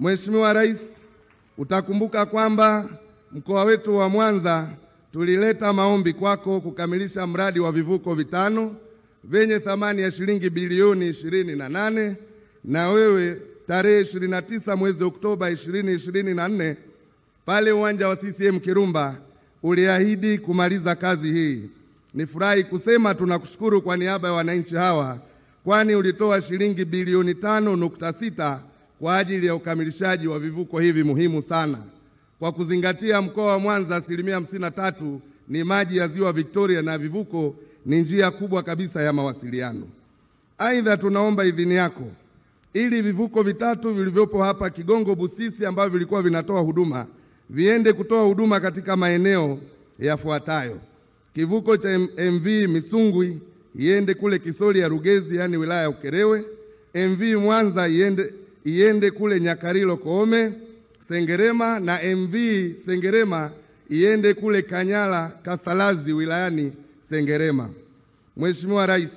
Mheshimiwa Rais, utakumbuka kwamba mkoa wetu wa Mwanza tulileta maombi kwako kukamilisha mradi wa vivuko vitano vyenye thamani ya shilingi bilioni 28, na wewe tarehe 29 mwezi Oktoba 2024 pale uwanja wa CCM Kirumba uliahidi kumaliza kazi hii. Nifurahi kusema tunakushukuru kwa niaba ya wananchi hawa, kwani ulitoa shilingi bilioni 5.6 kwa ajili ya ukamilishaji wa vivuko hivi muhimu sana. Kwa kuzingatia mkoa wa Mwanza 53% ni maji ya Ziwa Victoria na vivuko ni njia kubwa kabisa ya mawasiliano. Aidha, tunaomba idhini yako ili vivuko vitatu vilivyopo hapa Kigongo Busisi ambavyo vilikuwa vinatoa huduma viende kutoa huduma katika maeneo yafuatayo. Kivuko cha MV Misungwi iende kule Kisoli ya Rugezi, yani wilaya ya Ukerewe. MV Mwanza iende kule Nyakarilo Koome Sengerema, na MV Sengerema iende kule Kanyala Kasalazi wilayani Sengerema. Mheshimiwa Rais,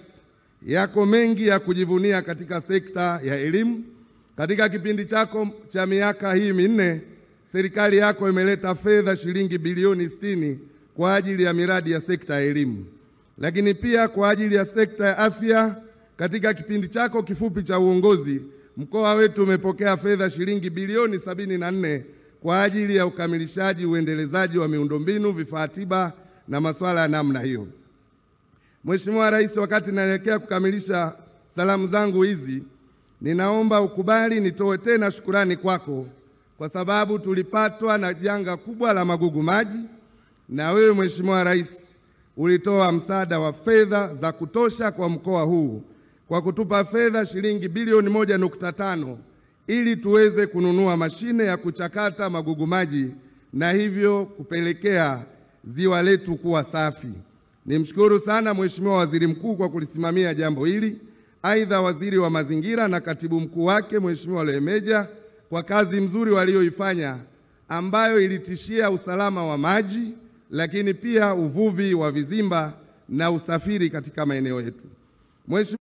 yako mengi ya kujivunia katika sekta ya elimu. Katika kipindi chako cha miaka hii minne, serikali yako imeleta fedha shilingi bilioni 60 kwa ajili ya miradi ya sekta ya elimu. Lakini pia kwa ajili ya sekta ya afya, katika kipindi chako kifupi cha uongozi, mkoa wetu umepokea fedha shilingi bilioni 74 kwa ajili ya ukamilishaji uendelezaji wa miundombinu, vifaa tiba na masuala ya namna hiyo. Mheshimiwa Rais, wakati naelekea kukamilisha salamu zangu hizi, ninaomba ukubali nitoe tena shukurani kwako kwa sababu tulipatwa na janga kubwa la magugu maji, na wewe Mheshimiwa Rais ulitoa msaada wa fedha za kutosha kwa mkoa huu kwa kutupa fedha shilingi bilioni 1.5 ili tuweze kununua mashine ya kuchakata magugu maji na hivyo kupelekea ziwa letu kuwa safi. Nimshukuru sana Mheshimiwa Waziri Mkuu kwa kulisimamia jambo hili. Aidha, Waziri wa Mazingira na Katibu Mkuu wake Mheshimiwa Lemeja kwa kazi nzuri walioifanya ambayo ilitishia usalama wa maji, lakini pia uvuvi wa vizimba na usafiri katika maeneo yetu. Mheshimiwa